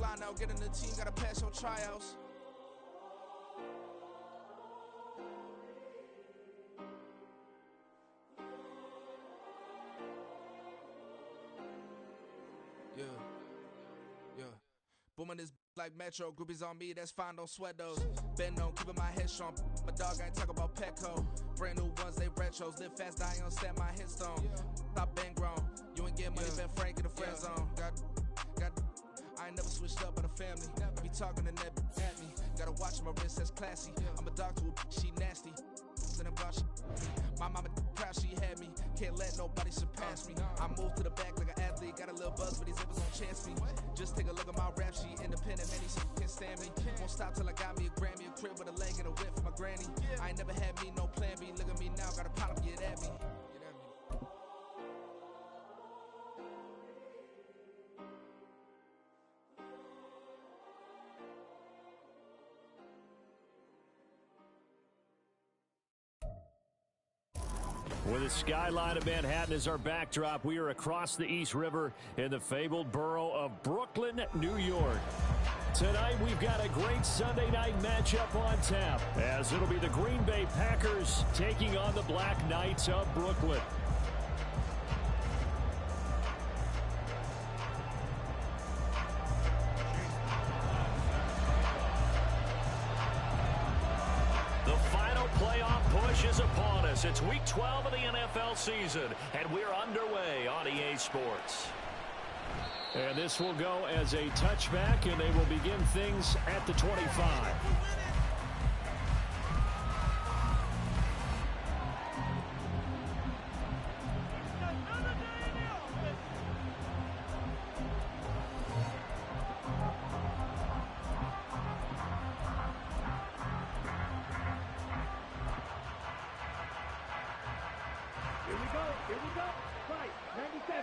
line out, get in the team, gotta pass your tryouts. Yeah. Booming this like Metro, groupies on me, that's fine, don't sweat those. Been on, keeping my head strong. My dog, I ain't talk about Petco. Brand new ones, they retros. Live fast, die on, stand my headstone. Stop been grown. You ain't get money, been frank in the friend zone. I ain't never switched up on the family. I be talking to that at me. Gotta watch my wrist, that's classy. I'm a dog to a she nasty. Then I'm gone, my mama proud she had me. Can't let nobody surpass me. I move to the back like an athlete. Got a little buzz, but these zippers won't chance me. Just take a look at my rap sheet. Independent, man, these can't stand me. Won't stop till I got me a Grammy, a crib with a leg and a whip for my granny. I ain't never had me no plan B. Look at me now, got a problem, get at me. With the skyline of Manhattan as our backdrop, we are across the East River in the fabled borough of Brooklyn, New York. Tonight, we've got a great Sunday night matchup on tap, as it'll be the Green Bay Packers taking on the Blk Knights of Brooklyn. Is upon us. It's week 12 of the NFL season, and we're underway on EA Sports. And this will go as a touchback, and they will begin things at the 25. Here we go. Right, 97.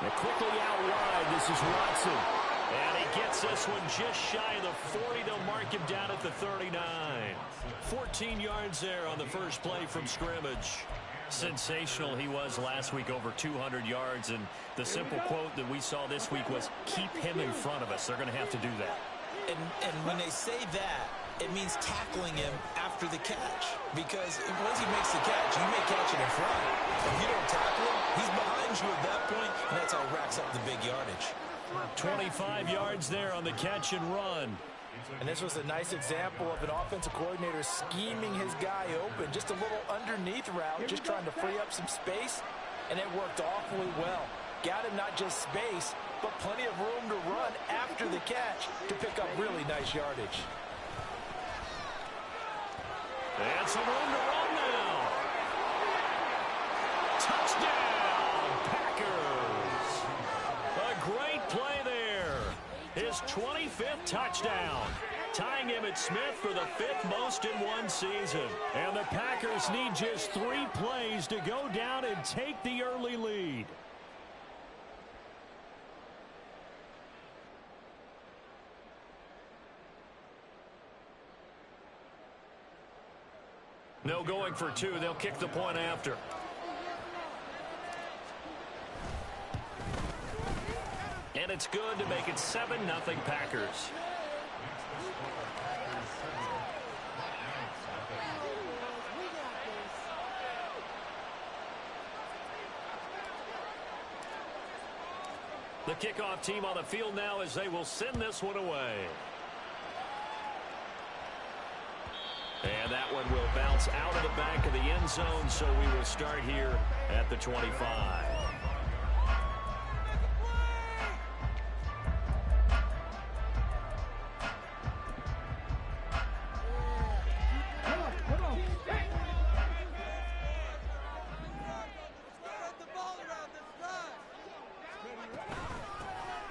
And quickly out wide, this is Watson. And he gets this one just shy of the 40. They'll mark him down at the 39. 14 yards there on the first play from scrimmage. Sensational he was last week, over 200 yards. And the simple quote that we saw this week was, keep him in front of us. They're going to have to do that. And when they say that, it means tackling him after the catch. Because once he makes the catch, you may catch it in front. If you don't tackle him, he's behind you at that point, and that's how he racks up the big yardage. 25 yards there on the catch and run. And this was a nice example of an offensive coordinator scheming his guy open. Just a little underneath route, just trying to free up some space, and it worked awfully well. Got him not just space, but plenty of room to run after the catch to pick up really nice yardage. And some room to run now. Touchdown, Packers. A great play there. His 25th touchdown. Tying Emmitt Smith for the 5th most in one season. And the Packers need just 3 plays to go down and take the early lead. No going for 2. They'll kick the point after. And it's good to make it 7-0 Packers. The kickoff team on the field now as they will send this one away. And that one will bounce out of the back of the end zone, so we will start here at the 25.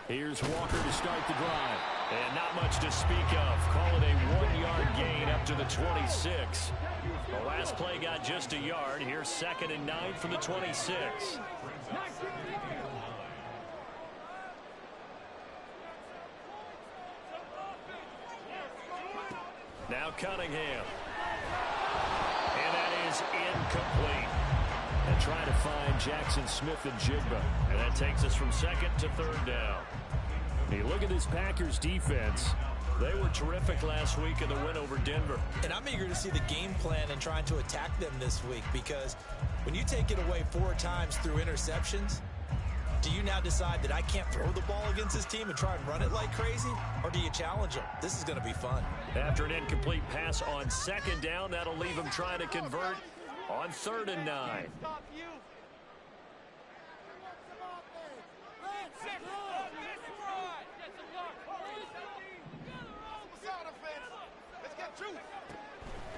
Here's Walker to start the drive. And not much to speak of. Call it a 1-yard gain up to the 26. The last play got just a yard. Here's 2nd and 9 from the 26. Now Cunningham. And that is incomplete. And try to find Jackson Smith and Jigba. And that takes us from second to third down. Hey, look at this Packers defense. They were terrific last week in the win over Denver. And I'm eager to see the game plan and trying to attack them this week, because when you take it away 4 times through interceptions, do you now decide that I can't throw the ball against this team and try and run it like crazy? Or do you challenge them? This is going to be fun. After an incomplete pass on second down, that'll leave them trying to convert on 3rd and 9.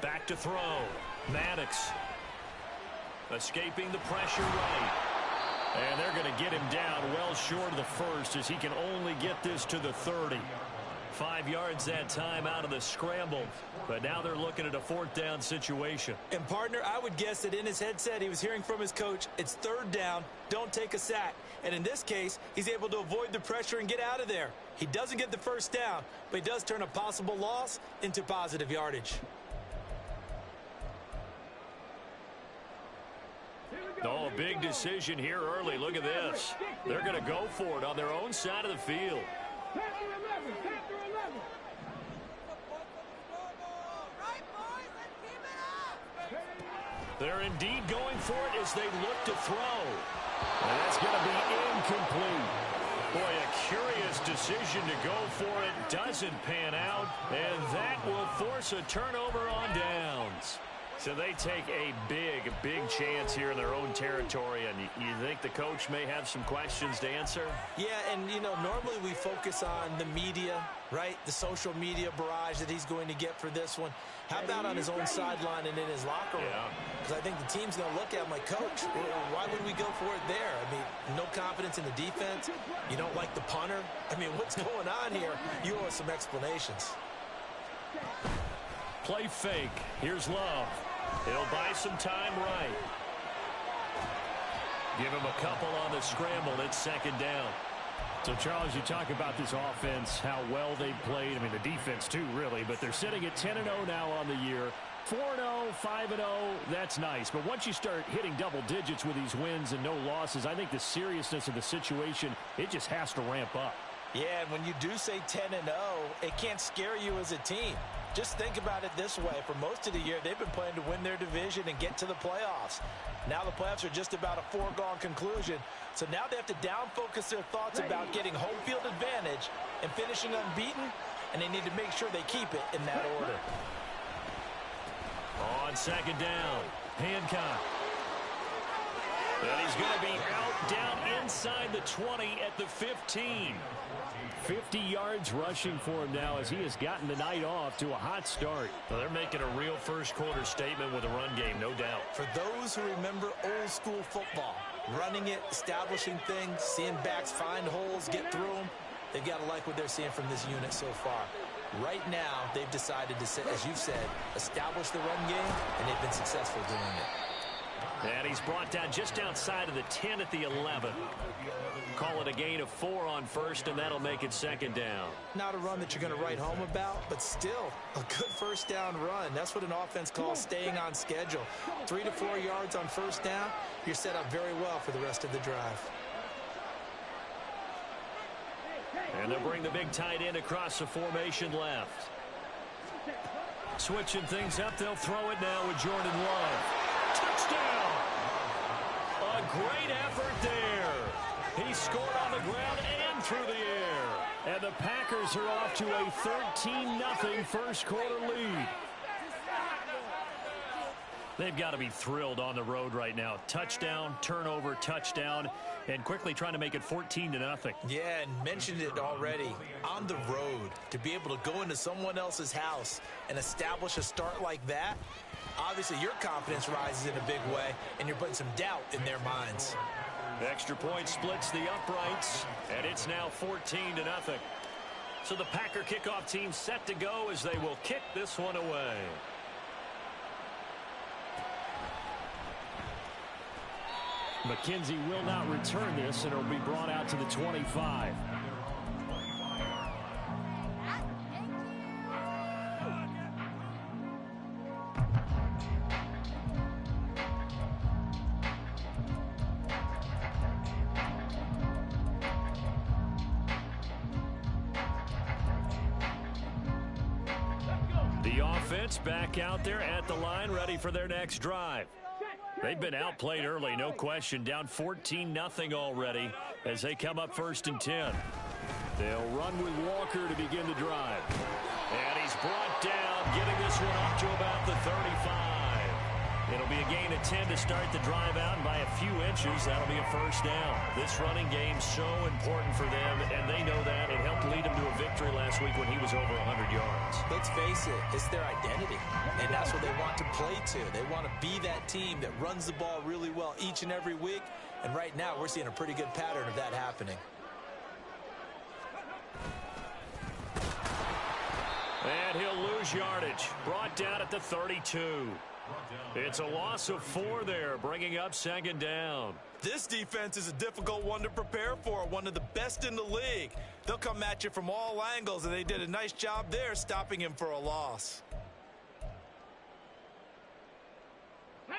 Back to throw. Maddox escaping the pressure right. And they're going to get him down well short of the first, as he can only get this to the 30. 5 yards that time out of the scramble. But now they're looking at a 4th down situation. And, partner, I would guess that in his headset he was hearing from his coach, it's 3rd down, don't take a sack. And in this case, he's able to avoid the pressure and get out of there. He doesn't get the 1st down, but he does turn a possible loss into positive yardage. Oh, big decision here early. Look at this. They're going to go for it on their own side of the field. They're indeed going for it as they look to throw. And that's going to be incomplete. Boy, a curious decision to go for it. Doesn't pan out. And that will force a turnover on downs. So they take a big chance here in their own territory, and you think the coach may have some questions to answer? Yeah, and, you know, normally we focus on the media, right? The social media barrage that he's going to get for this one. How about on his own sideline and in his locker room? Because I think the team's going to look at him like, Coach, why would we go for it there? I mean, no confidence in the defense. You don't like the punter. I mean, what's going on here? You owe us some explanations. Play fake. Here's Love. He'll buy some time right. Give him a couple on the scramble. It's 2nd down. So, Charles, you talk about this offense, how well they've played. I mean, the defense, too, really. But they're sitting at 10-0 now on the year. 4-0, 5-0, that's nice. But once you start hitting double digits with these wins and no losses, I think the seriousness of the situation, it just has to ramp up. Yeah, and when you do say 10-0, it can't scare you as a team. Just think about it this way. For most of the year, they've been playing to win their division and get to the playoffs. Now the playoffs are just about a foregone conclusion. So now they have to down-focus their thoughts about getting home field advantage and finishing unbeaten, and they need to make sure they keep it in that order. On 2nd down, Hancock. And he's going to be out down inside the 20 at the 15. 50 yards rushing for him now as he has gotten the night off to a hot start. Well, they're making a real first-quarter statement with a run game, no doubt. For those who remember old-school football, running it, establishing things, seeing backs find holes, get through them, they've got to like what they're seeing from this unit so far. Right now, they've decided to, as you've said, establish the run game, and they've been successful doing it. And he's brought down just outside of the 10 at the 11. Call it a gain of 4 on 1st, and that'll make it 2nd down. Not a run that you're going to write home about, but still a good 1st down run. That's what an offense calls staying on schedule. 3 to 4 yards on 1st down, you're set up very well for the rest of the drive. And they'll bring the big tight end across the formation left. Switching things up, they'll throw it now with Jordan Love. Touchdown! A great effort there. He scored on the ground and through the air. And the Packers are off to a 13-0 first-quarter lead. They've got to be thrilled on the road right now. Touchdown, turnover, touchdown, and quickly trying to make it 14-0. Yeah, and mentioned it already. On the road, to be able to go into someone else's house and establish a start like that, obviously your confidence rises in a big way, and you're putting some doubt in their minds. Extra point splits the uprights, and it's now 14-0. So the Packer kickoff team set to go as they will kick this one away. McKenzie will not return this, and it'll be brought out to the 25. The offense back out there at the line, ready for their next drive. They've been outplayed early, no question. Down 14-0 already as they come up 1st and 10. They'll run with Walker to begin the drive. And he's brought down, getting this one up to about the 35. It'll be a gain of 10 to start the drive out, and by a few inches, that'll be a 1st down. This running game's so important for them, and they know that. It helped lead them to a victory last week when he was over 100 yards. Let's face it, it's their identity, and that's what they want to play to. They want to be that team that runs the ball really well each and every week, and right now we're seeing a pretty good pattern of that happening. And he'll lose yardage. Brought down at the 32. It's a loss of 4 there, bringing up 2nd down. This defense is a difficult one to prepare for, one of the best in the league. They'll come at you from all angles, and they did a nice job there stopping him for a loss.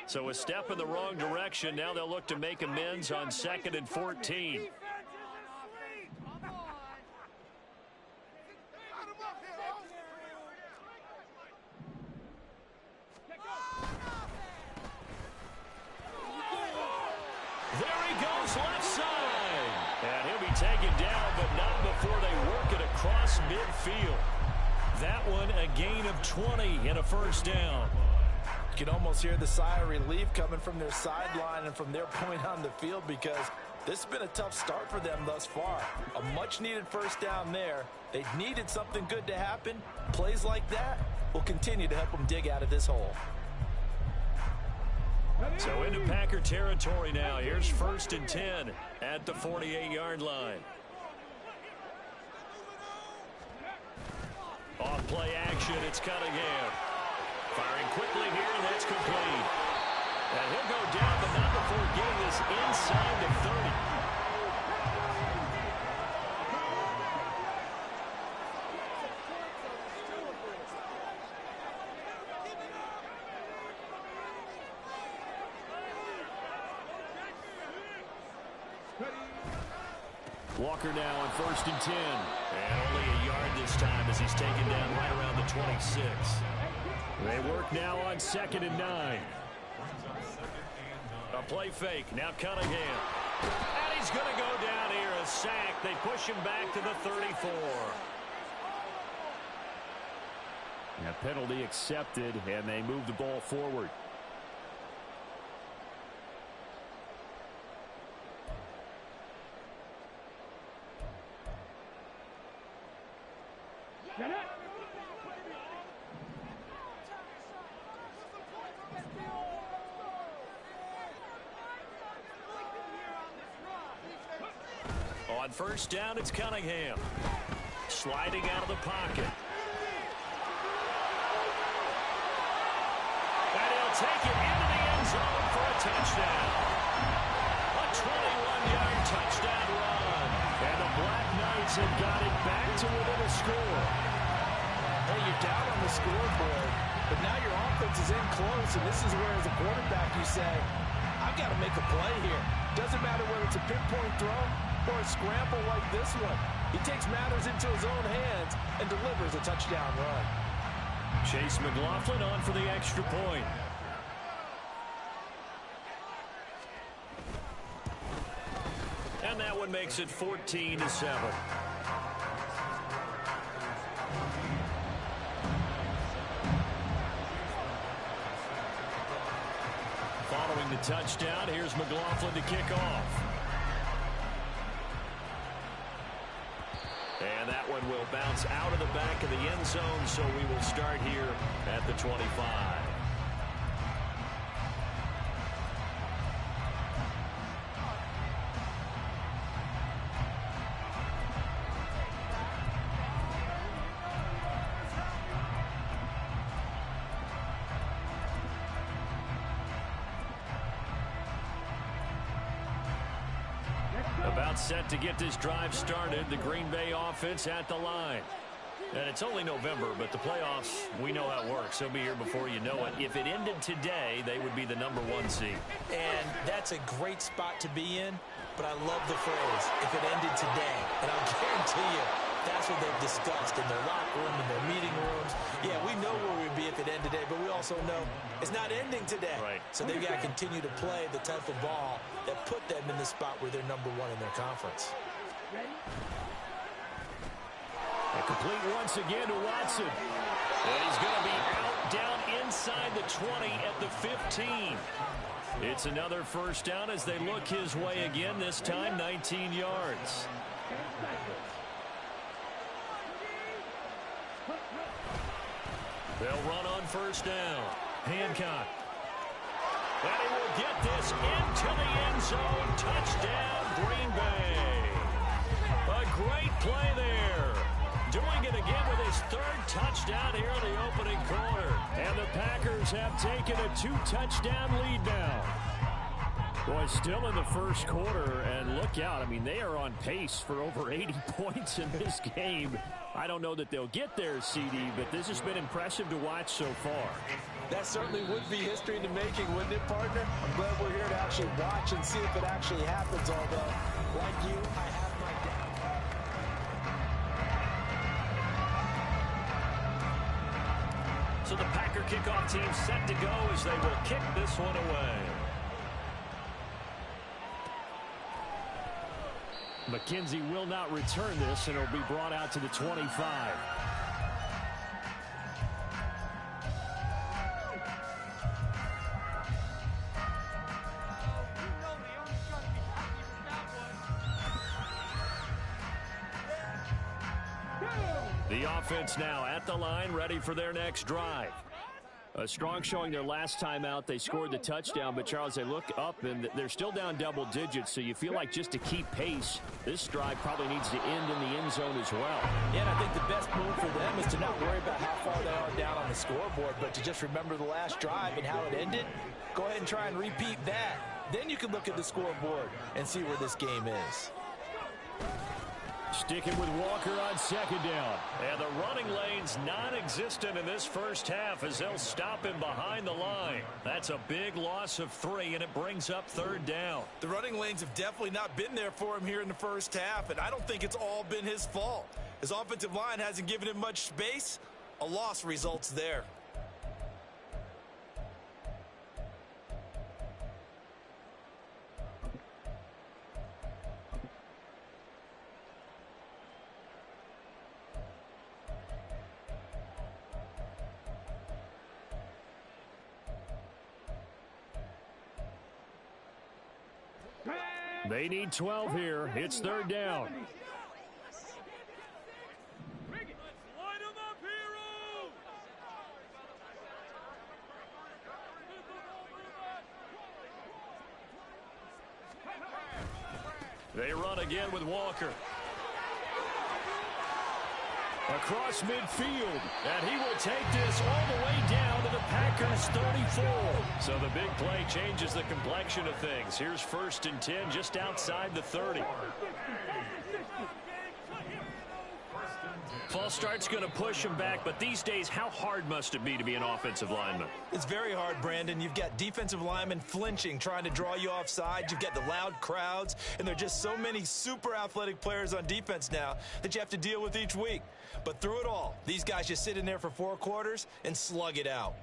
So a step in the wrong direction. Now they'll look to make amends on 2nd and 14. Left side. And he'll be taken down, but not before they work it across midfield. That one a gain of 20 and a 1st down. You can almost hear the sigh of relief coming from their sideline and from their point on the field, because this has been a tough start for them thus far. A much-needed 1st down there. They needed something good to happen. Plays like that will continue to help them dig out of this hole. So into Packer territory now. Here's 1st and 10 at the 48-yard line. Off play action, it's Cunningham. Firing quickly here, and that's complete. And he'll go down, but not before getting this inside the 30. Walker now on 1st and 10. And only a yard this time as he's taken down right around the 26. They work now on 2nd and 9. A play fake. Now Cunningham. And he's going to go down here. A sack. They push him back to the 34. And a penalty accepted, and they move the ball forward. On 1st down, it's Cunningham. Sliding out of the pocket. And he'll take it into the end zone for a touchdown. A 21-yard touchdown run. And the Blk Knights have got it back to within a score. Hey, you're down on the scoreboard, but now your offense is in close, and this is where, as a quarterback, you say, I've got to make a play here. Doesn't matter whether it's a pinpoint throw or a scramble like this one. He takes matters into his own hands and delivers a touchdown run. Chase McLaughlin on for the extra point. And that one makes it 14-7. Following the touchdown, here's McLaughlin to kick off. And that one will bounce out of the back of the end zone, so we will start here at the 25. About set to get this drive started. The Green Bay offense at the line. And it's only November, but the playoffs, we know how it works. They'll be here before you know it. If it ended today, they would be the #1 seed. And that's a great spot to be in, but I love the phrase, if it ended today. And I'll guarantee you, That's what they've discussed in their locker room, in their meeting rooms. Yeah, we know where we'd be at the end today, but we also know it's not ending today. Right. So they've got to continue to play the type of ball that put them in the spot where they're #1 in their conference. A complete once again to Watson. And he's going to be out down inside the 20 at the 15. It's another first down as they look his way again, this time 19 yards. They'll run on first down. Hancock. And he will get this into the end zone. Touchdown, Green Bay. A great play there. Doing it again with his 3rd touchdown here in the opening quarter. And the Packers have taken a 2-touchdown lead now. Boy, still in the first quarter, and look out. I mean, they are on pace for over 80 points in this game. I don't know that they'll get there, CD, but this has been impressive to watch so far. That certainly would be history in the making, wouldn't it, partner? I'm glad we're here to actually watch and see if it actually happens, although, like you, I have my doubts. So the Packer kickoff team set to go as they will kick this one away. McKenzie will not return this, and it'll be brought out to the 25. The offense now at the line, ready for their next drive. A strong showing their last time out. They scored the touchdown, but, Charles, they look up, and they're still down double digits, so you feel like just to keep pace, this drive probably needs to end in the end zone as well. Yeah, and I think the best move for them is to not worry about how far they are down on the scoreboard, but to just remember the last drive and how it ended. Go ahead and try and repeat that. Then you can look at the scoreboard and see where this game is. Sticking with Walker on second down. And the running lane's non-existent in this first half as they'll stop him behind the line. That's a big loss of 3, and it brings up 3rd down. The running lanes have definitely not been there for him here in the first half, and I don't think it's all been his fault. His offensive line hasn't given him much space. A loss results there. They need 12 here. It's 3rd down. They run again with Walker. Across midfield, and he will take this all the way down to the Packers' 34. So the big play changes the complexion of things. Here's 1st and 10 just outside the 30. False start's going to push him back, but these days, how hard must it be to be an offensive lineman? It's very hard, Brandon. You've got defensive linemen flinching, trying to draw you offside. You've got the loud crowds, and there are just so many super athletic players on defense now that you have to deal with each week. But through it all, these guys just sit in there for 4 quarters and slug it out.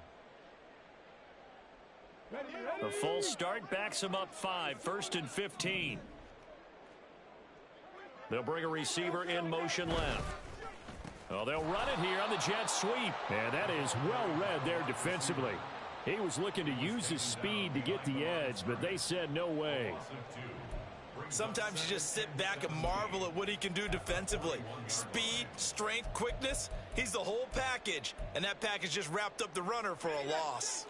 The false start backs him up 5, 1st and 15. They'll bring a receiver in motion left. Oh, they'll run it here on the jet sweep. And that is well read there defensively. He was looking to use his speed to get the edge, but they said no way. Sometimes you just sit back and marvel at what he can do defensively. Speed, strength, quickness, he's the whole package. And that package just wrapped up the runner for a loss.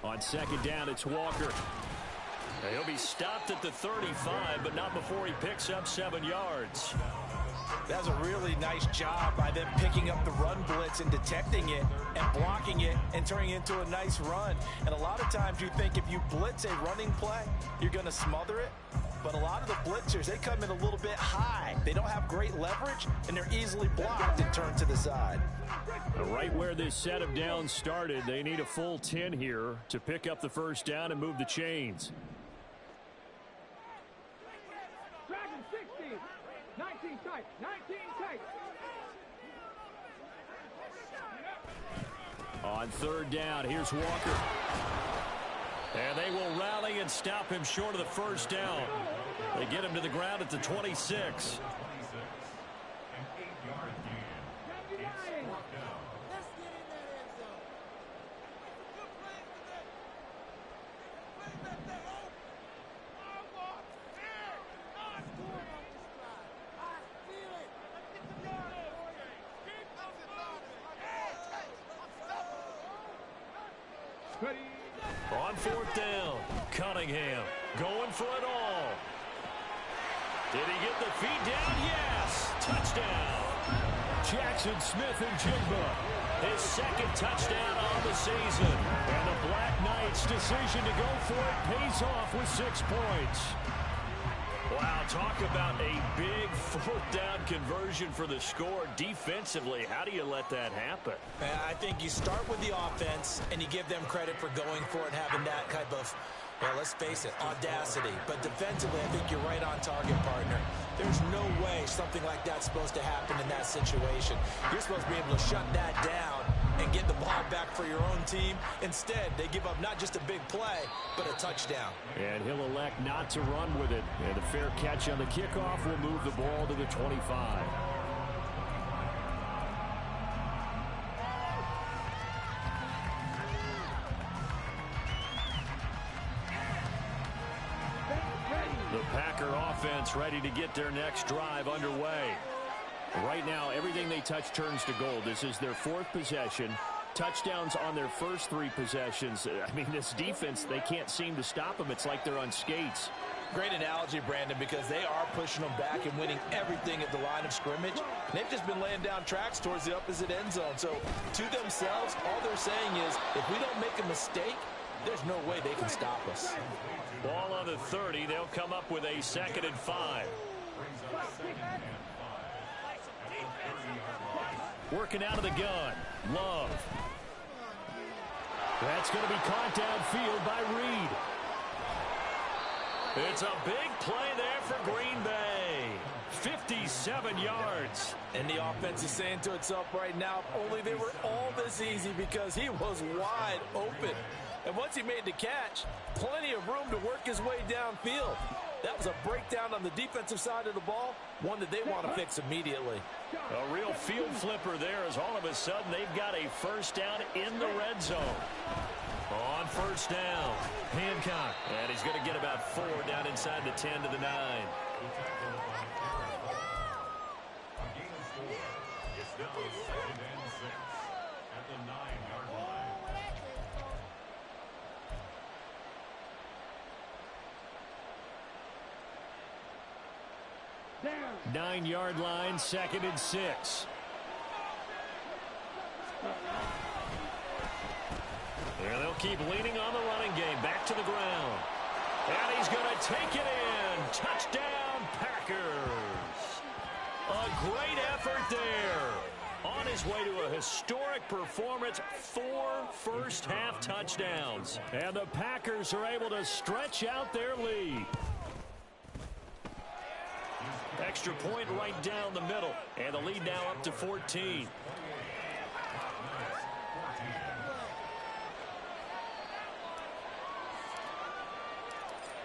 On second down, it's Walker. He'll be stopped at the 35, but not before he picks up 7 yards. That's a really nice job by them picking up the run blitz and detecting it and blocking it and turning it into a nice run. And a lot of times you think if you blitz a running play, you're going to smother it. But a lot of the blitz passers, they come in a little bit high. They don't have great leverage, and they're easily blocked and turned to the side. Right where this set of downs started, they need a full 10 here to pick up the first down and move the chains. Dragon 60, 19 tight, 19 tight. On third down, here's Walker. And they will rally and stop him short of the first down. They get him to the ground at the 26. On fourth down, Cunningham going for it all. Did he get the feet down? Yes! Touchdown! Jackson Smith-Njigba, his second touchdown on the season. And the Blk Knights' decision to go for it pays off with 6 points. Wow, talk about a big fourth down conversion for the score. Defensively, how do you let that happen? I think you start with the offense, and you give them credit for going for it, having that type of, well, let's face it, audacity. But defensively, I think you're right on target, partner. There's no way something like that's supposed to happen in that situation. You're supposed to be able to shut that down and get the ball back for your own team. Instead, they give up not just a big play, but a touchdown. And he'll elect not to run with it. And a fair catch on the kickoff will move the ball to the 25. The Packer offense ready to get their next drive underway. Right now, everything they touch turns to gold. This is their 4th possession. Touchdowns on their first 3 possessions. I mean, this defense, they can't seem to stop them. It's like they're on skates. Great analogy, Brandon, because they are pushing them back and winning everything at the line of scrimmage. They've just been laying down tracks towards the opposite end zone. So, to themselves, all they're saying is, if we don't make a mistake, there's no way they can stop us. Ball on the 30. They'll come up with a 2nd and 5. Working out of the gun. Love. That's going to be caught downfield by Reed. It's a big play there for Green Bay. 57 yards. And the offense is saying to itself right now, if only they were all this easy, because he was wide open. And once he made the catch, plenty of room to work his way downfield. That was a breakdown on the defensive side of the ball, one that they want to fix immediately. A real field flipper there, as all of a sudden they've got a first down in the red zone. On first down, Hancock. And he's going to get about 4 down inside the 10 to the 9. It's now 2nd and 6 at the 9-yard line. 9-yard line, 2nd and 6. And they'll keep leaning on the running game. Back to the ground. And he's going to take it in. Touchdown, Packers. A great effort there. On his way to a historic performance, 4 first-half touchdowns. And the Packers are able to stretch out their lead. Extra point right down the middle. And the lead now up to 14.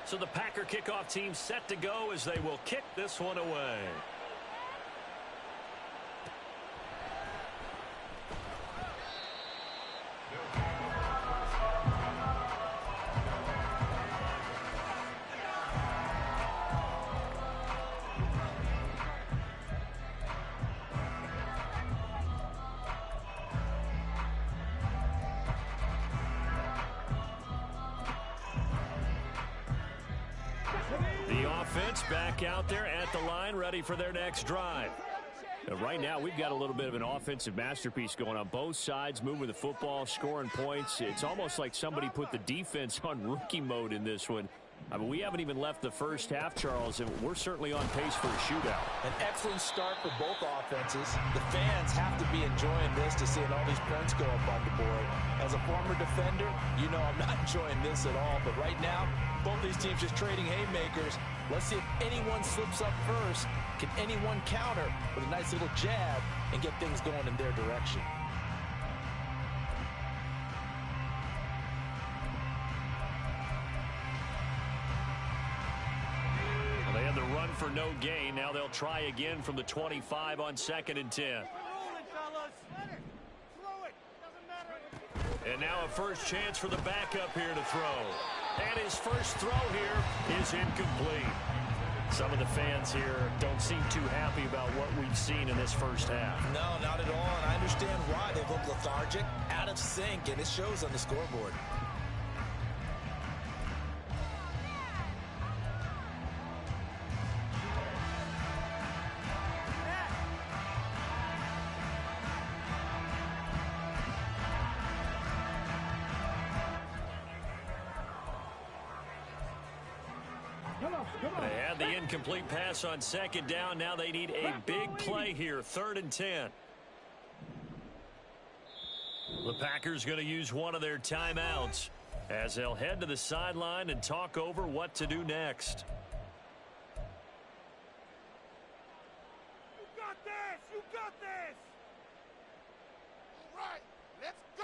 So the Packer kickoff team set to go as they will kick this one away. Back out there at the line, ready for their next drive. Right now, we've got a little bit of an offensive masterpiece going on both sides, moving the football, scoring points. It's almost like somebody put the defense on rookie mode in this one. I mean, we haven't even left the first half, Charles, and we're certainly on pace for a shootout. An excellent start for both offenses. The fans have to be enjoying this to seeing all these points go up on the board. As a former defender, you know I'm not enjoying this at all. But right now, both these teams just trading haymakers. Let's see if anyone slips up first. Can anyone counter with a nice little jab and get things going in their direction? They had the run for no gain. Now they'll try again from the 25 on 2nd and 10. And now a first chance for the backup here to throw. And his first throw here is incomplete. Some of the fans here don't seem too happy about what we've seen in this first half. No, not at all, and I understand why. They look lethargic, out of sync, and it shows on the scoreboard. They had the incomplete pass on 2nd down. Now they need a big play here, 3rd and 10. The Packers going to use one of their timeouts as they'll head to the sideline and talk over what to do next. You got this! You got this! All right, let's go!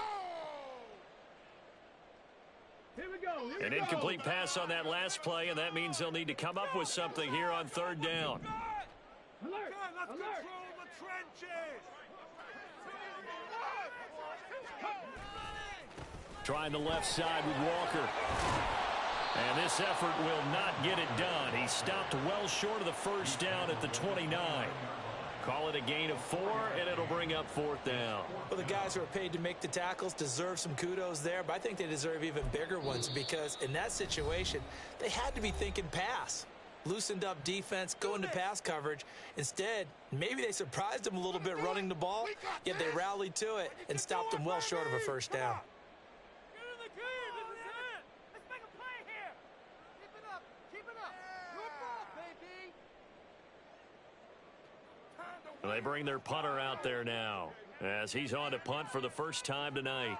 Here we go. An incomplete pass on that last play, and that means they'll need to come up with something here on 3rd down. Alert! Let's control the trenches! Trying the left side with Walker. And this effort will not get it done. He stopped well short of the first down at the 29. Call it a gain of 4, and it'll bring up 4th down. Well, the guys who are paid to make the tackles deserve some kudos there, but I think they deserve even bigger ones because in that situation, they had to be thinking pass. Loosened up defense, go into pass coverage. Instead, maybe they surprised them a little bit running the ball, yet they rallied to it and stopped them well short of a first down. They bring their punter out there now as he's on to punt for the first time tonight.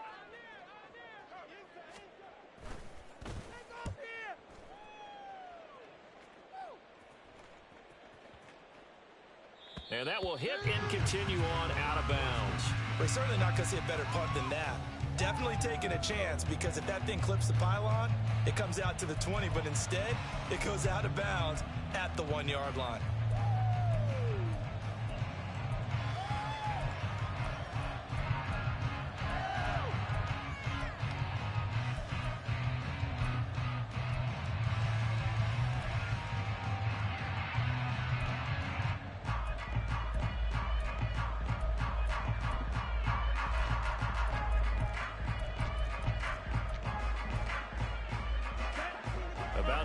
And that will hit and continue on out of bounds. We're certainly not going to see a better punt than that. Definitely taking a chance because if that thing clips the pylon, it comes out to the 20, but instead it goes out of bounds at the 1-yard line.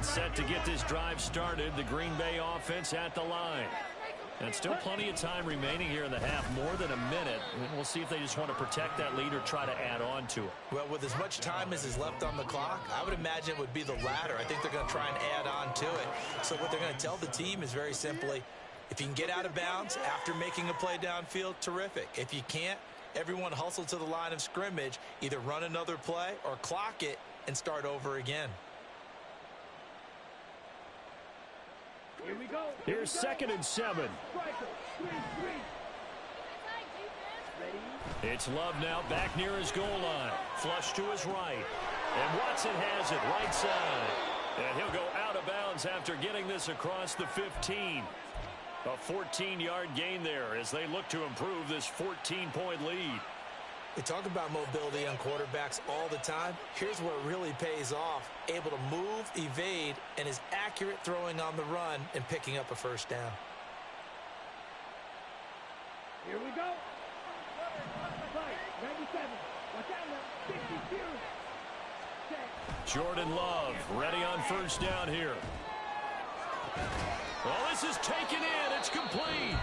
Set to get this drive started. The Green Bay offense at the line. And still plenty of time remaining here in the half, more than a minute. We'll see if they just want to protect that lead or try to add on to it. Well, with as much time as is left on the clock, I would imagine it would be the latter. I think they're going to try and add on to it. So what they're going to tell the team is very simply, if you can get out of bounds after making a play downfield, terrific. If you can't, everyone hustle to the line of scrimmage, either run another play or clock it and start over again. Here we go. Here's 2nd and 7. It's Love now back near his goal line. Flush to his right. And Watson has it right side. And he'll go out of bounds after getting this across the 15. A 14-yard gain there as they look to improve this 14-point lead. We talk about mobility on quarterbacks all the time. Here's where it really pays off. Able to move, evade, and is accurate throwing on the run and picking up a first down. Here we go. 97. Watch out now. 52. Jordan Love ready on first down here. Well, this is taken in. It's complete.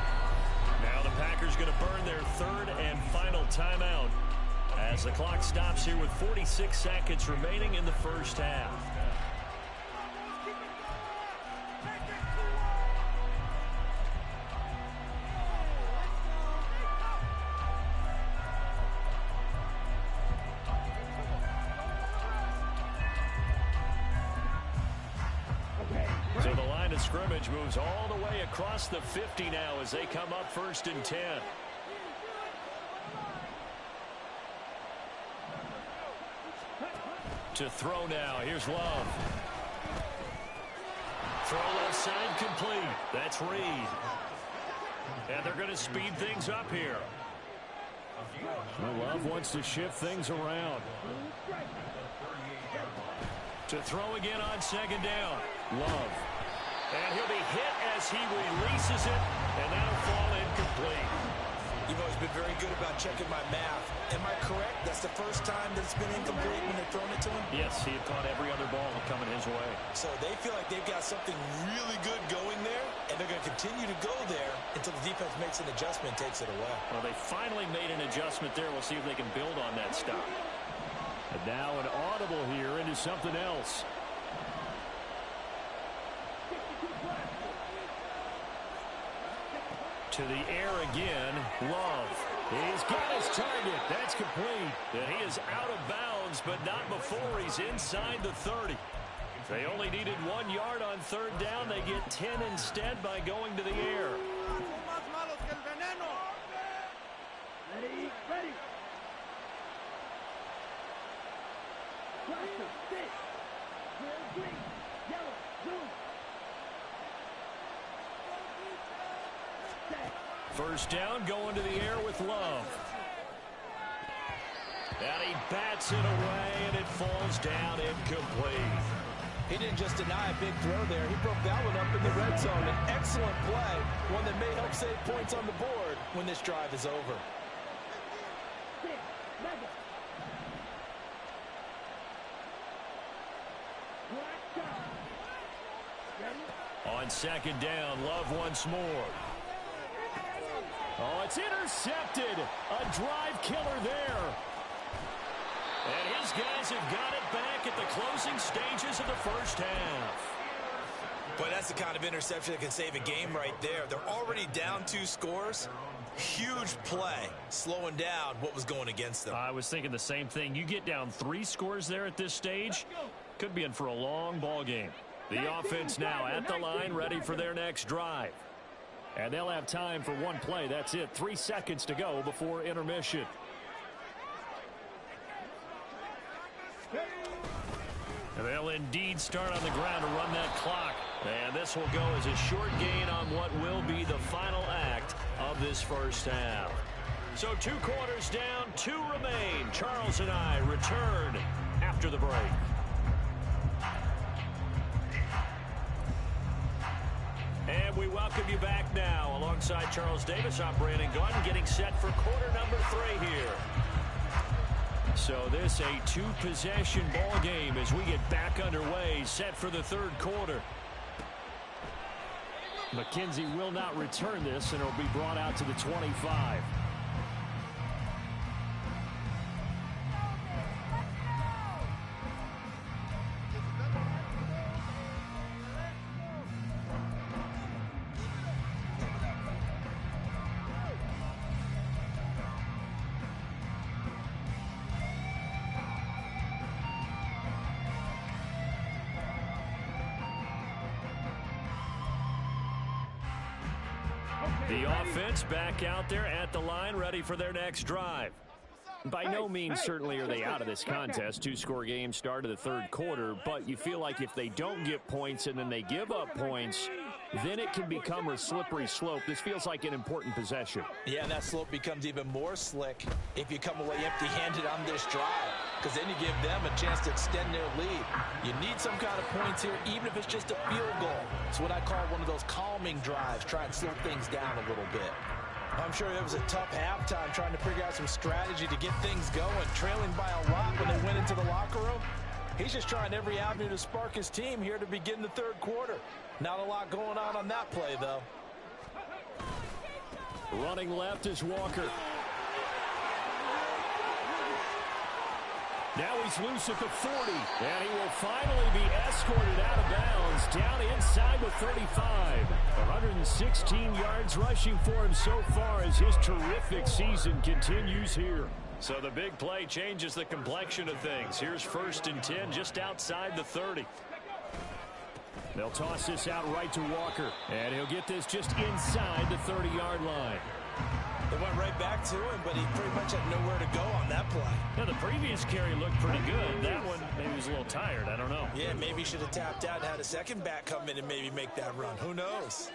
Now the Packers going to burn their 3rd and final timeout as the clock stops here with 46 seconds remaining in the first half. of scrimmage moves all the way across the 50 now as they come up 1st and 10. To throw now. Here's Love. Throw left side complete. That's Reed. And they're going to speed things up here. Well, Love wants to shift things around. To throw again on 2nd down. Love. And he'll be hit as he releases it, and that'll fall incomplete. You've always been very good about checking my math. Am I correct? That's the first time that it's been incomplete when they're throwing it to him? Yes, he had caught every other ball coming his way. So they feel like they've got something really good going there, and they're going to continue to go there until the defense makes an adjustment and takes it away. Well, they finally made an adjustment there. We'll see if they can build on that stop. And now an audible here into something else. To the air again, Love. He's got his target. That's complete. And he is out of bounds, but not before he's inside the 30. They only needed 1 yard on 3rd down. They get 10 instead by going to the air. Ready, ready. Cluster, stick. Red, green, yellow, blue. First down, going to the air with Love. And he bats it away, and it falls down incomplete. He didn't just deny a big throw there. He broke that one up in the red zone. An excellent play, one that may help save points on the board when this drive is over. On 2nd down, Love once more. Oh, it's intercepted. A drive killer there. And his guys have got it back at the closing stages of the first half. But that's the kind of interception that can save a game right there. They're already down 2 scores. Huge play, slowing down what was going against them. I was thinking the same thing. You get down 3 scores there at this stage, could be in for a long ball game. The offense now at the line, ready for their next drive. And they'll have time for one play. That's it. 3 seconds to go before intermission. And they'll indeed start on the ground to run that clock. And this will go as a short gain on what will be the final act of this first half. So 2 quarters down, 2 remain. Charles and I return after the break. And we welcome you back now. Alongside Charles Davis, I'm Brandon Gaudin, getting set for quarter number 3 here. So this a 2-possession ball game as we get back underway, set for the 3rd quarter. McKenzie will not return this, and it'll be brought out to the 25. The offense back out there at the line, ready for their next drive. By no means certainly are they out of this contest. 2-score game start of the 3rd quarter, but you feel like if they don't get points and then they give up points, then it can become a slippery slope. This feels like an important possession. Yeah, and that slope becomes even more slick if you come away empty-handed on this drive, because then you give them a chance to extend their lead. You need some kind of points here, even if it's just a field goal. It's what I call one of those calming drives, try and slow things down a little bit. I'm sure it was a tough halftime trying to figure out some strategy to get things going, trailing by a lot when they went into the locker room. He's just trying every avenue to spark his team here to begin the 3rd quarter. Not a lot going on that play, though. Running left is Walker. Now he's loose at the 40, and he will finally be escorted out of bounds down inside the 35. 116 yards rushing for him so far as his terrific season continues here. So the big play changes the complexion of things. Here's 1st and 10 just outside the 30. They'll toss this out right to Walker. And he'll get this just inside the 30-yard line. They went right back to him, but he pretty much had nowhere to go on that play. Now, the previous carry looked pretty good. That one, maybe he was a little tired. I don't know. Yeah, maybe he should have tapped out and had a second back come in and maybe make that run. Who knows?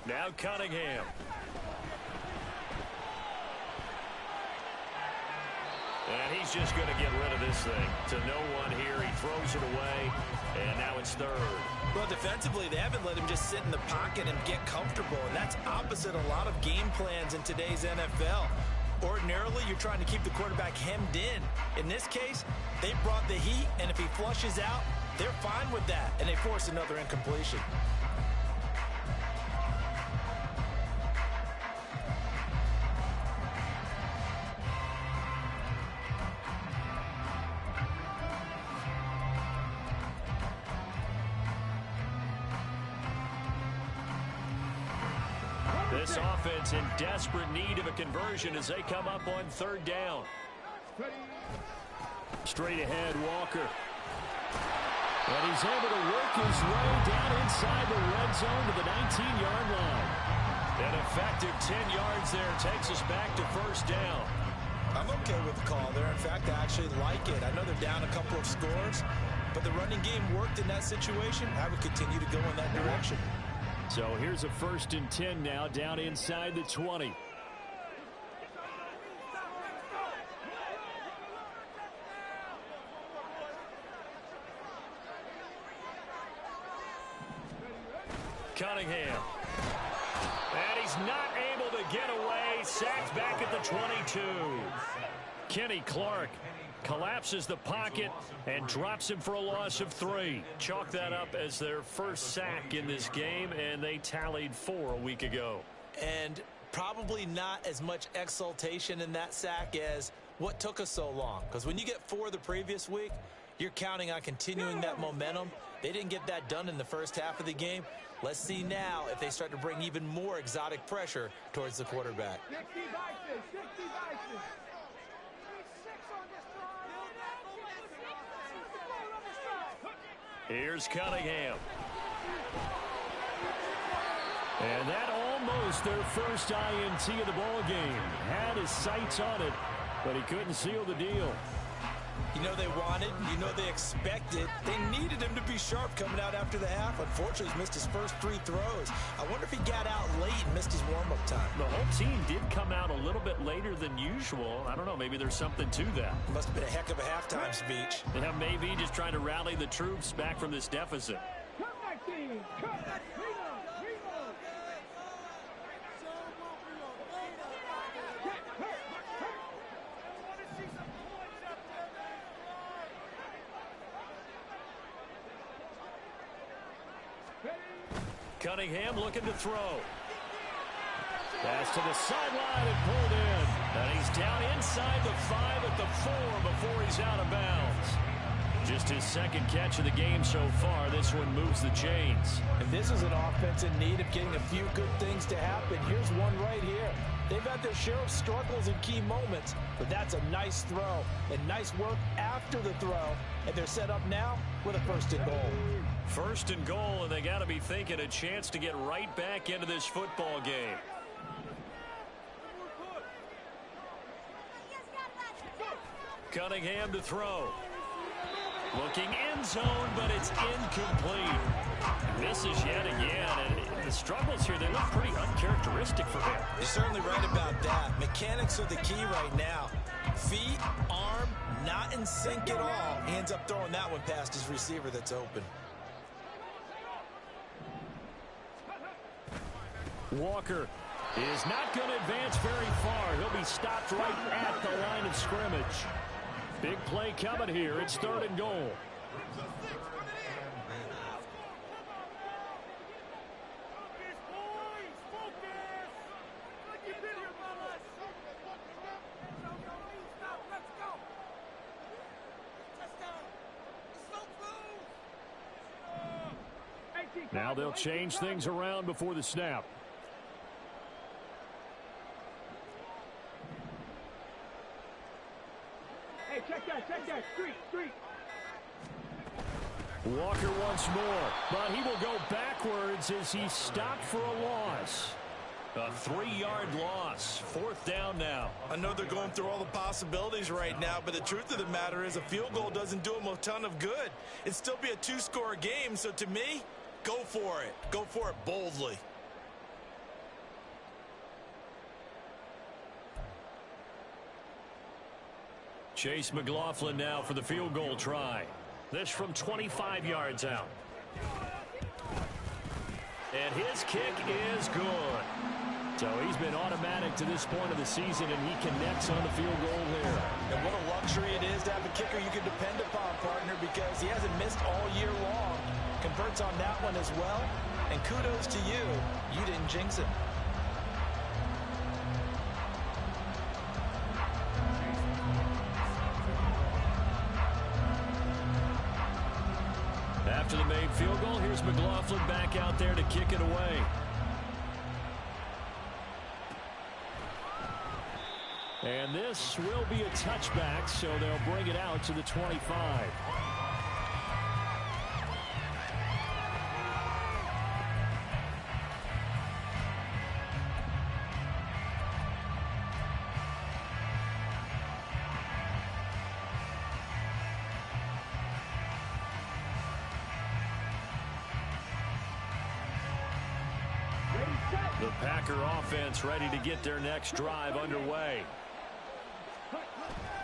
Now Cunningham. And he's just going to get rid of this thing. To no one here. He throws it away. And now it's third. Well, defensively, they haven't let him just sit in the pocket and get comfortable. And that's opposite a lot of game plans in today's NFL. Ordinarily, you're trying to keep the quarterback hemmed in. In this case, they brought the heat. And if he flushes out, they're fine with that. And they force another incompletion. This offense in desperate need of a conversion as they come up on third down. Straight ahead, Walker. And he's able to work his way down inside the red zone to the 19-yard line. An effective 10 yards there takes us back to first down. I'm okay with the call there. In fact, I actually like it. I know they're down a couple of scores, but the running game worked in that situation. I would continue to go in that direction. So here's a 1st and 10 now, down inside the 20. Cunningham. And he's not able to get away. Sacked back at the 22. Kenny Clark collapses the pocket and drops him for a loss of 3. Chalk that up as their first sack in this game, and they tallied 4 a week ago. And probably not as much exultation in that sack as what took us so long. Because when you get 4 the previous week, you're counting on continuing that momentum. They didn't get that done in the first half of the game. Let's see now if they start to bring even more exotic pressure towards the quarterback. Here's Cunningham. And that almost their first INT of the ball game. Had his sights on it, but he couldn't seal the deal. You know they wanted, you know they expected. They needed him to be sharp coming out after the half. Unfortunately, he's missed his first 3 throws. I wonder if he got out late and missed his warm-up time. The whole team did come out a little bit later than usual. I don't know, maybe there's something to that. Must have been a heck of a halftime speech. Yeah, maybe just trying to rally the troops back from this deficit. Cunningham looking to throw. Pass to the sideline and pulled in. And he's down inside the 5 at the 4 before he's out of bounds. Just his second catch of the game so far. This one moves the chains. And this is an offense in need of getting a few good things to happen. Here's one right here. They've had their share of struggles in key moments, but that's a nice throw and nice work after the throw. And they're set up now with a 1st and goal. 1st and goal, and they got to be thinking a chance to get right back into this football game. Cunningham to throw. Looking end zone, but it's incomplete. Misses yet again, and the struggles here, they look pretty uncharacteristic for him. You're certainly right about that. Mechanics are the key right now. Feet, arm, not in sync at all. He ends up throwing that one past his receiver that's open. Walker is not going to advance very far. He'll be stopped right at the line of scrimmage. Big play coming here. It's 3rd and goal. Now they'll change things around before the snap. check that. Street. Walker once more, but he will go backwards as he stopped for a loss. A 3-yard loss. 4th down now. I know they're going through all the possibilities right now, but the truth of the matter is a field goal doesn't do them a ton of good. It'd still be a 2-score game, so to me, go for it. Go for it boldly. Chase McLaughlin now for the field goal try. This from 25 yards out. And his kick is good. So he's been automatic to this point of the season, and he connects on the field goal here. And what a luxury it is to have a kicker you can depend upon, partner, because he hasn't missed all year long. Converts on that one as well. And kudos to you. You didn't jinx it. After the made field goal, here's McLaughlin back out there to kick it away. And this will be a touchback, so they'll bring it out to the 25. The Packer offense ready to get their next drive underway.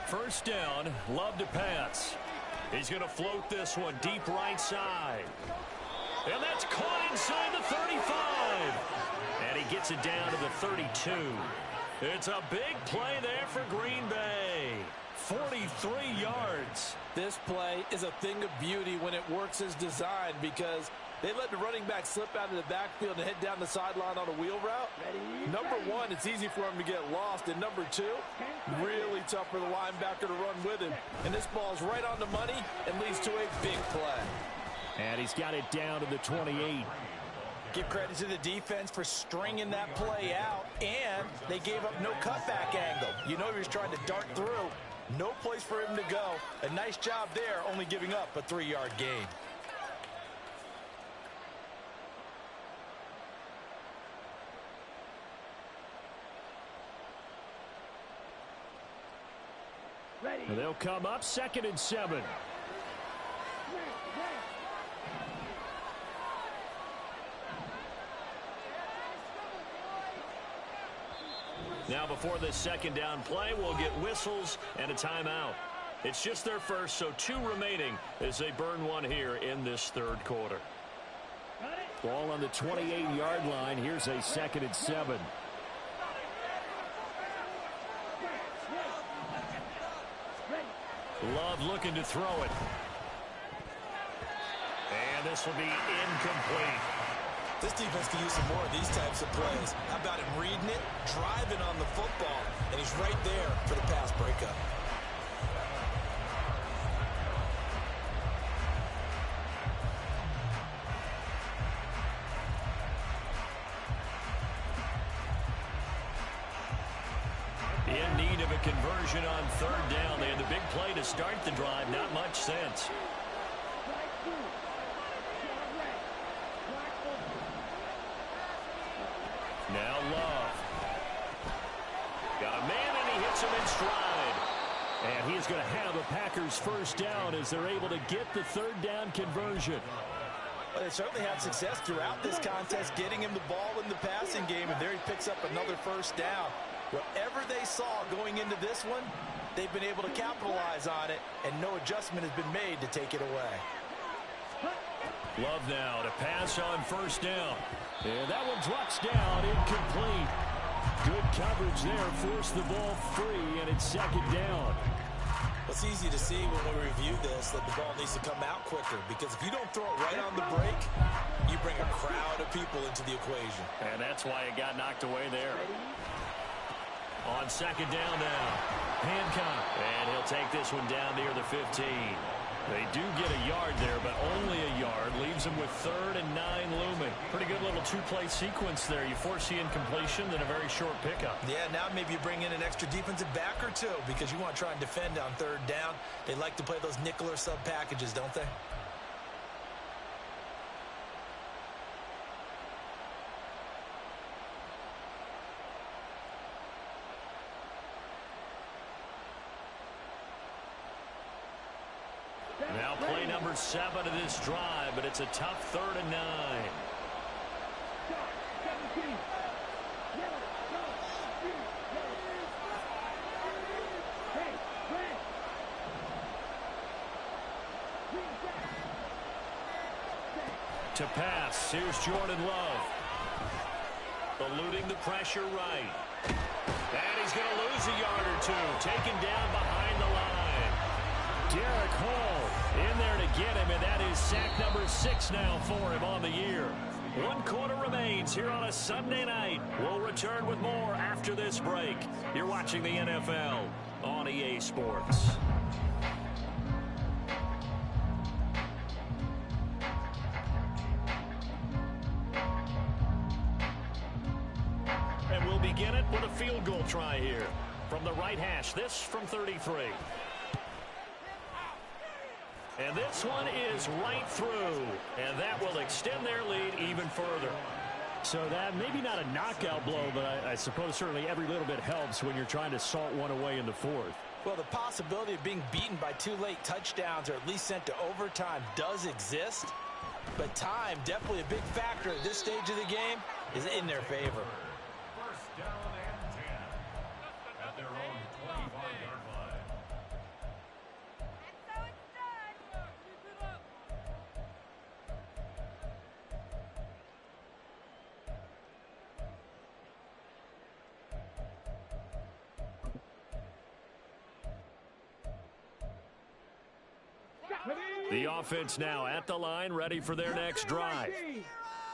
First down, Love to pass. He's going to float this one deep right side. And that's caught inside the 35. And he gets it down to the 32. It's a big play there for Green Bay. 43 yards. This play is a thing of beauty when it works as designed, because they let the running back slip out of the backfield and head down the sideline on a wheel route. Number one, it's easy for him to get lost. And number two, really tough for the linebacker to run with him. And this ball's right on the money and leads to a big play. And he's got it down to the 28. Give credit to the defense for stringing that play out. And they gave up no cutback angle. You know he was trying to dart through. No place for him to go. A nice job there, only giving up a 3-yard gain. They'll come up 2nd and 7. Now before this 2nd down play, we'll get whistles and a timeout. It's just their first, so 2 remaining as they burn one here in this 3rd quarter. Ball on the 28-yard line. Here's a 2nd and 7. Love looking to throw it. And this will be incomplete. This defense can use some more of these types of plays. How about him reading it, driving on the football, and he's right there for the pass breakup. In need of a conversion on 3rd down. They had the big play to start the drive. Not much sense. Now Love. Got a man, and he hits him in stride. And he is going to have a Packers first down as they're able to get the 3rd down conversion. Well, they certainly had success throughout this contest, getting him the ball in the passing game, and there he picks up another first down. Whatever they saw going into this one, they've been able to capitalize on it, and no adjustment has been made to take it away. Love now to pass on 1st down. And that one drops down, incomplete. Good coverage there, forced the ball free, and it's 2nd down. It's easy to see when we review this that the ball needs to come out quicker, because if you don't throw it right on the break, you bring a crowd of people into the equation. And that's why it got knocked away there. On 2nd down now, Hancock. And he'll take this one down near the 15. They do get a yard there, but only a yard. Leaves them with 3rd and 9 looming. Pretty good little two-play sequence there. You force the incompletion, then a very short pickup. Yeah, now maybe you bring in an extra defensive back or two because you want to try and defend on 3rd down. They like to play those nickel or sub packages, don't they? Now play number 7 of this drive, but it's a tough 3rd and 9. To pass, here's Jordan Love. Eluding the pressure right. And he's going to lose a yard or two. Taken down behind the line. Derek Hall in there to get him, and that is sack number 6 now for him on the year. 1 quarter remains here on a Sunday night. We'll return with more after this break. You're watching the NFL on EA Sports. And we'll begin it with a field goal try here. From the right hash, this from 33. And this one is right through, and that will extend their lead even further. So that maybe not a knockout blow, but I suppose certainly every little bit helps when you're trying to salt one away in the 4th. Well, the possibility of being beaten by 2 late touchdowns or at least sent to overtime does exist, but time, definitely a big factor at this stage of the game, is in their favor. 1st down and 10 at their own 25-yard line. The offense now at the line, ready for their next drive.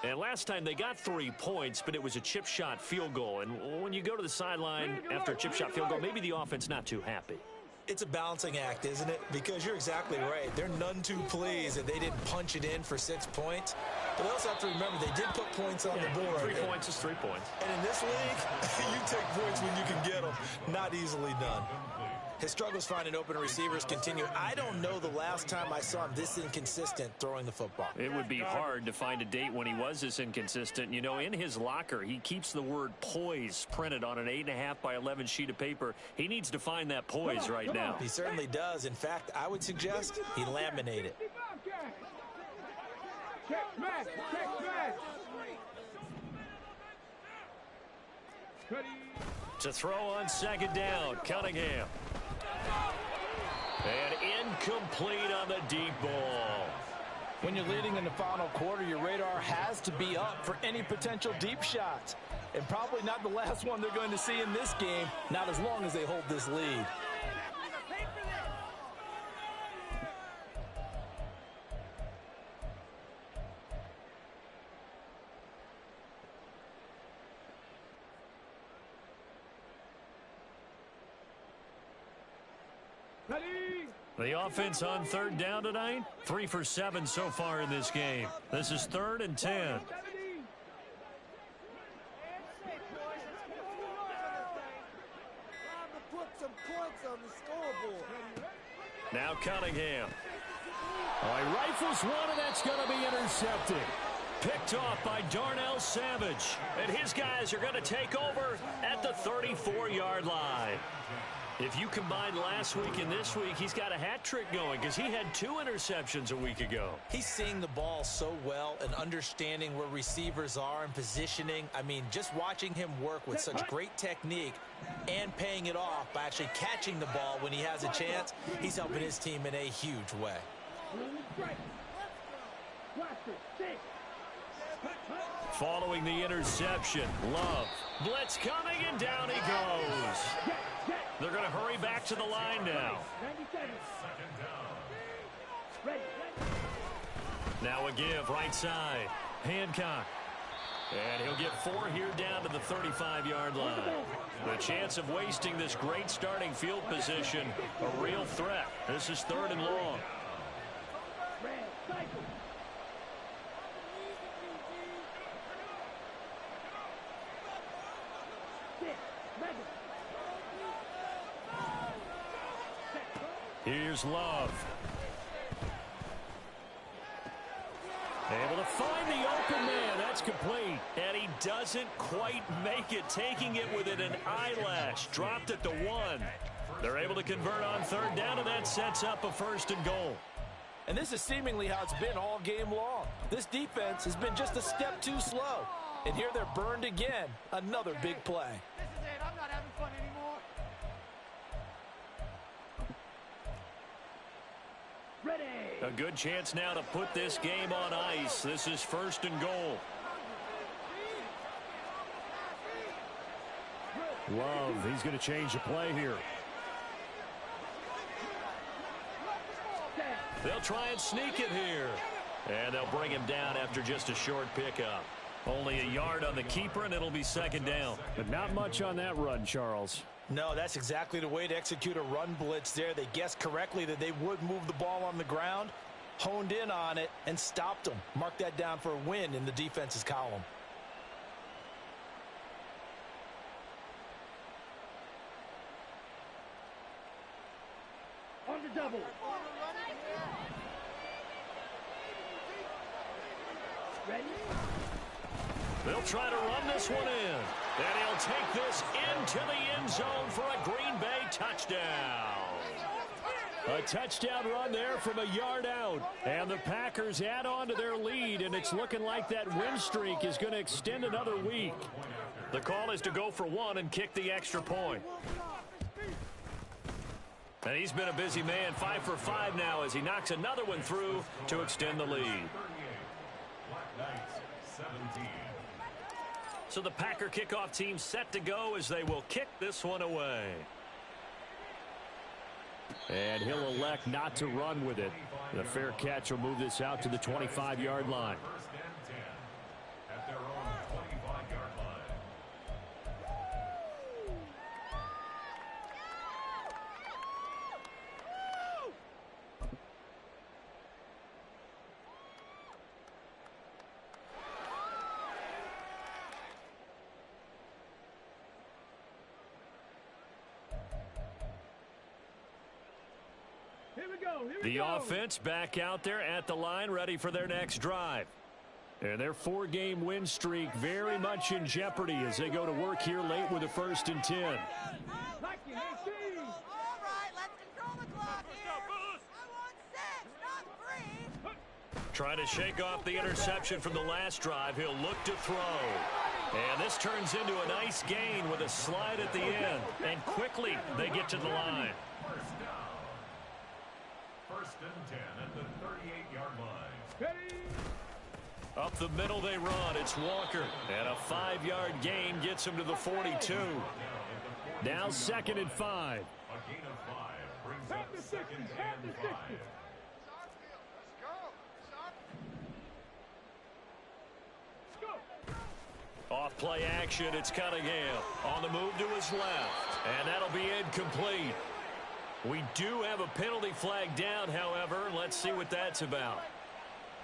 And last time they got 3 points, but it was a chip shot field goal. And when you go to the sideline after a chip shot field goal, maybe the offense not too happy. It's a balancing act, isn't it? Because you're exactly right. They're none too pleased that they didn't punch it in for 6 points. But they also have to remember they did put points on the board. 3 points is 3 points. And in this league, you take points when you can get them. Not easily done. His struggles finding open receivers continue. I don't know the last time I saw him this inconsistent throwing the football. It would be hard to find a date when he was this inconsistent. You know, in his locker, he keeps the word poise printed on an 8.5 by 11 sheet of paper. He needs to find that poise right now. He certainly does. In fact, I would suggest he laminate it. To throw on 2nd down, Cunningham. And incomplete on the deep ball. When you're leading in the final quarter, your radar has to be up for any potential deep shots. And probably not the last one they're going to see in this game, not as long as they hold this lead. The offense on 3rd down tonight, 3 for 7 so far in this game. This is 3rd and 10. Now Cunningham. He rifles one, and that's going to be intercepted. Picked off by Darnell Savage. And his guys are going to take over at the 34-yard line. If you combine last week and this week, he's got a hat trick going because he had 2 interceptions a week ago. He's seeing the ball so well and understanding where receivers are and positioning. I mean, just watching him work with such great technique and paying it off by actually catching the ball when he has a chance, he's helping his team in a huge way. Following the interception, Love. Blitz coming, and down he goes. They're going to hurry back to the line now. Now a give, right side. Hancock. And he'll get 4 here down to the 35-yard line. The chance of wasting this great starting field position, a real threat. This is 3rd and long. Cycle. Six. Madden. Here's Love. Able to find the open man. That's complete. And he doesn't quite make it, taking it within an eyelash. Dropped at the 1. They're able to convert on third down, and that sets up a 1st and goal. And this is seemingly how it's been all game long. This defense has been just a step too slow. And here they're burned again. Another big play. This is it. I'm not having fun anymore. Ready. A good chance now to put this game on ice. This is 1st and goal. Love, he's going to change the play here. They'll try and sneak it here. And they'll bring him down after just a short pickup. Only a yard on the keeper, and it'll be 2nd down. But not much on that run, Charles. No, that's exactly the way to execute a run blitz there. They guessed correctly that they would move the ball on the ground, honed in on it, and stopped them. Mark that down for a win in the defense's column. On the double. Ready? They'll try to run this one in. And he'll take this into the end zone for a Green Bay touchdown. A touchdown run there from a yard out. And the Packers add on to their lead, and it's looking like that win streak is going to extend another week. The call is to go for 1 and kick the extra point. And he's been a busy man, 5 for 5 now as he knocks another one through to extend the lead. Blk Knights 17. So the Packer kickoff team set to go as they will kick this one away. And he'll elect not to run with it. The fair catch will move this out to the 25-yard line. 1st and 10 at their own 25-yard line. Here we go. Here we The go. offense back out there at the line, ready for their next drive. And their 4-game win streak very much in jeopardy as they go to work here late with a 1st and 10. Second and 18. All right, let's control the clock here. I want 6, not 3. Trying to shake off the interception from the last drive. He'll look to throw. And this turns into a nice gain with a slide at the end. And quickly they get to the line. 1st down. 1st and 10 at the 38-yard line. Ready? Up the middle they run. It's Walker. And a 5-yard gain gets him to the 42. Now 2nd and 5. A gain of 5 brings up 2nd and 5. Off play action. It's Cunningham on the move to his left. And that'll be incomplete. We do have a penalty flag down, however. Let's see what that's about.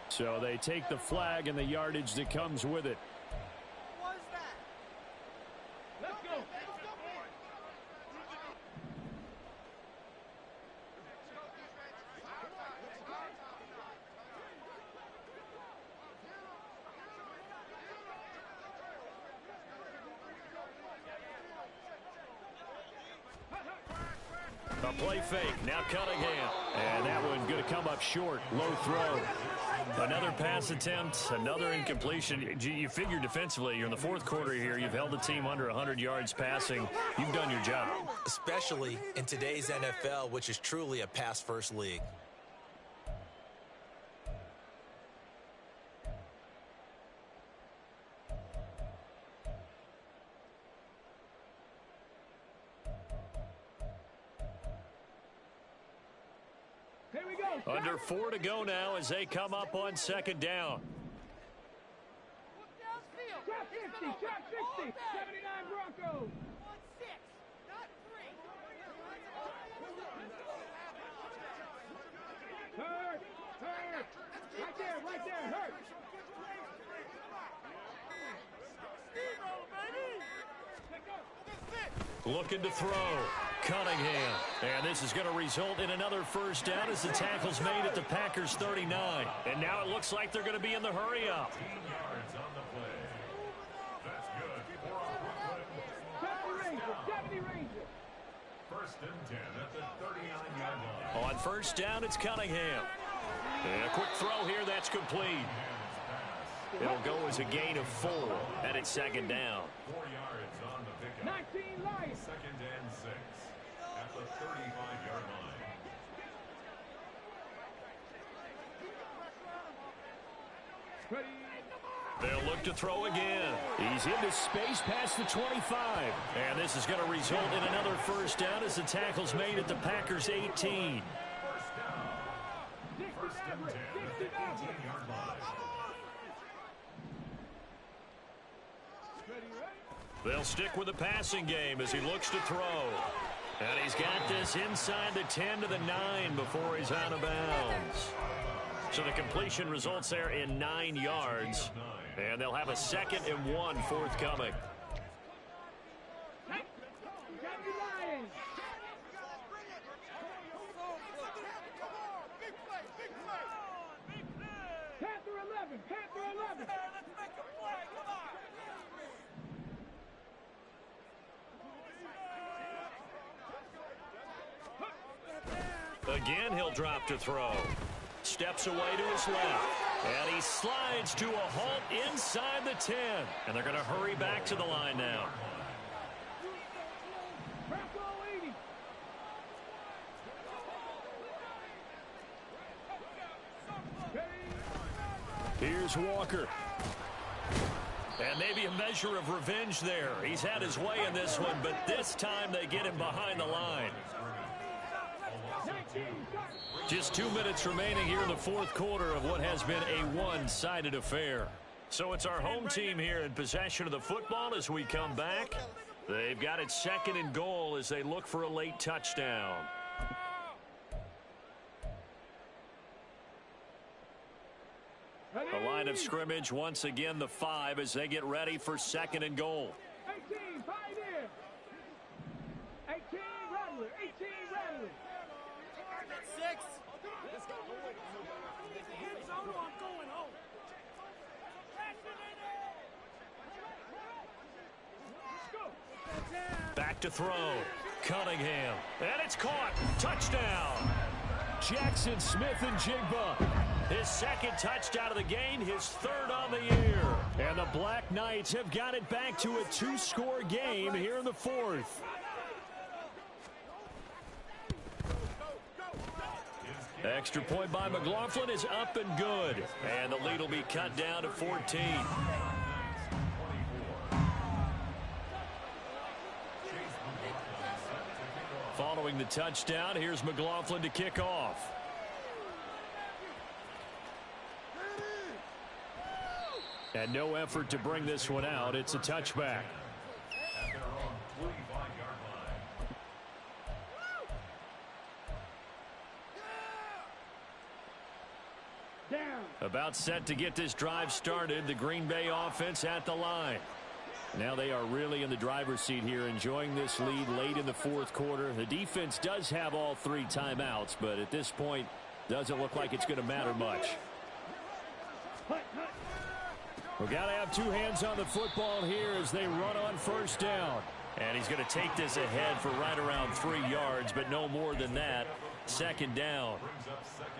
So they take the flag and the yardage that comes with it. What was that? Let's go. A play fake. Now Cunningham. And that one going to come up short. Low throw. Another pass attempt, another incompletion. You figure defensively, you're in the 4th quarter here. You've held the team under 100 yards passing. You've done your job. Especially in today's NFL, which is truly a pass-first league. Here we go. Under 4 to go now as they come up on 2nd down. Look downfield. Trap 50. Trap 60. 79 Broncos. 1-6, not 3. Third. Third. Looking to throw. Cunningham. And this is going to result in another first down as the tackle's made at the Packers 39. And now it looks like they're going to be in the hurry-up. 15 yards on the play. That's good. 70 Ranger. First and 10 at the 39-yard line. On first down, it's Cunningham. And a quick throw here, that's complete. It'll go as a gain of 4, and it's second down. 4 yards on the pickup. 19 Lions. Second and 6 at the 35-yard line. They'll look to throw again. He's into space past the 25. And this is going to result in another first down as the tackle's made at the Packers 18. First down. First and 10 at the 18-yard line. They'll stick with the passing game as he looks to throw. And he's got this inside the 10 to the 9 before he's out of bounds. So the completion results there in 9 yards. And they'll have a 2nd and 1 forthcoming. Panther 11. Panther 11. Let's make a play. Come on. Again, he'll drop to throw. Steps away to his left. And he slides to a halt inside the 10. And they're going to hurry back to the line now. Here's Walker. And maybe a measure of revenge there. He's had his way in this one, but this time they get him behind the line. Just 2 minutes remaining here in the fourth quarter of what has been a one-sided affair. So it's our home team here in possession of the football as we come back. They've got it 2nd and goal as they look for a late touchdown. The line of scrimmage once again the 5 as they get ready for 2nd and goal. 18, fight in. 18, Rattler. 18, Rattler. 6. Let's go. End zone or I'm going home. Let's go. Back to throw. Cunningham. And it's caught. Touchdown. Jackson Smith-Njigba. His 2nd touchdown of the game, his 3rd on the year. And the Blk Knights have got it back to a 2-score game here in the 4th. Extra point by McLaughlin is up and good. And the lead will be cut down to 14. Following the touchdown, here's McLaughlin to kick off. And no effort to bring this one out. It's a touchback. At their own 45-yard line. Down. About set to get this drive started. The Green Bay offense at the line. Now they are really in the driver's seat here, enjoying this lead late in the fourth quarter. The defense does have all 3 timeouts, but at this point, doesn't look like it's going to matter much. We've got to have 2 hands on the football here as they run on first down. And he's going to take this ahead for right around 3 yards, but no more than that. 2nd down.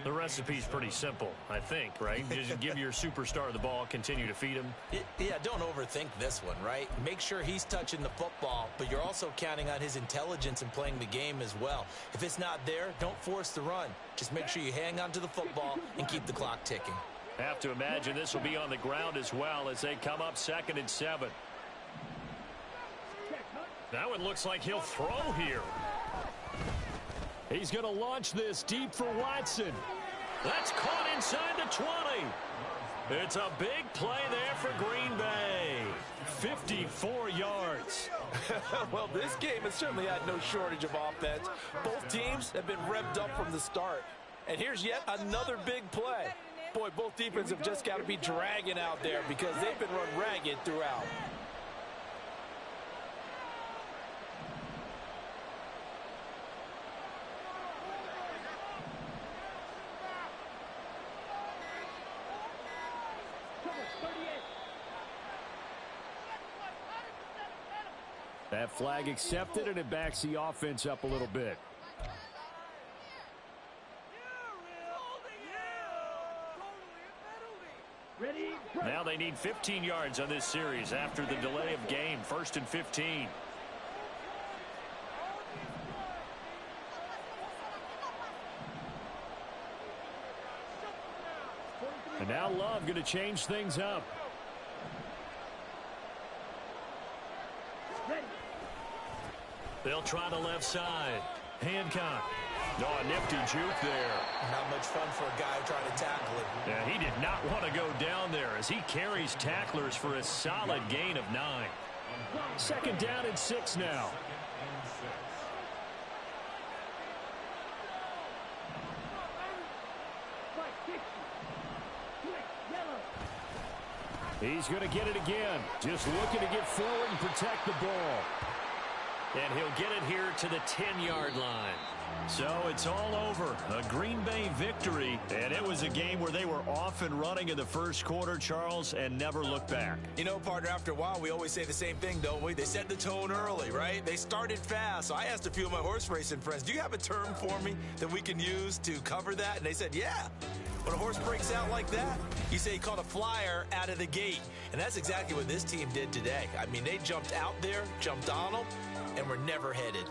The recipe's pretty simple, I think, right? Just give your superstar the ball, continue to feed him. Yeah, don't overthink this one, right? Make sure he's touching the football, but you're also counting on his intelligence in playing the game as well. If it's not there, don't force the run. Just make sure you hang on to the football and keep the clock ticking. Have to imagine this will be on the ground as well as they come up 2nd and 7. Now it looks like he'll throw here. He's going to launch this deep for Watson. That's caught inside the 20. It's a big play there for Green Bay. 54 yards. Well, this game has certainly had no shortage of offense. Both teams have been revved up from the start. And here's yet another big play. Boy, both defenses have just got to be dragging out there because they've been run ragged throughout. That flag accepted, and it backs the offense up a little bit. Ready, go. Now they need 15 yards on this series after the delay of game. 1st and 15. And now Love going to change things up. Ready. They'll try the left side. Hancock. Oh, a nifty juke there. Not much fun for a guy trying to tackle him. Yeah, he did not want to go down there as he carries tacklers for a solid gain of 9. 2nd down and 6 now. He's going to get it again. Just looking to get forward and protect the ball. And he'll get it here to the 10-yard line. So it's all over. A Green Bay victory. And it was a game where they were off and running in the first quarter, Charles, and never looked back. You know, partner, after a while, we always say the same thing, don't we? They set the tone early, right? They started fast. So I asked a few of my horse racing friends, do you have a term for me that we can use to cover that? And they said, yeah. When a horse breaks out like that, you say he caught a flyer out of the gate. And that's exactly what this team did today. I mean, they jumped out there, jumped on them, and were never headed.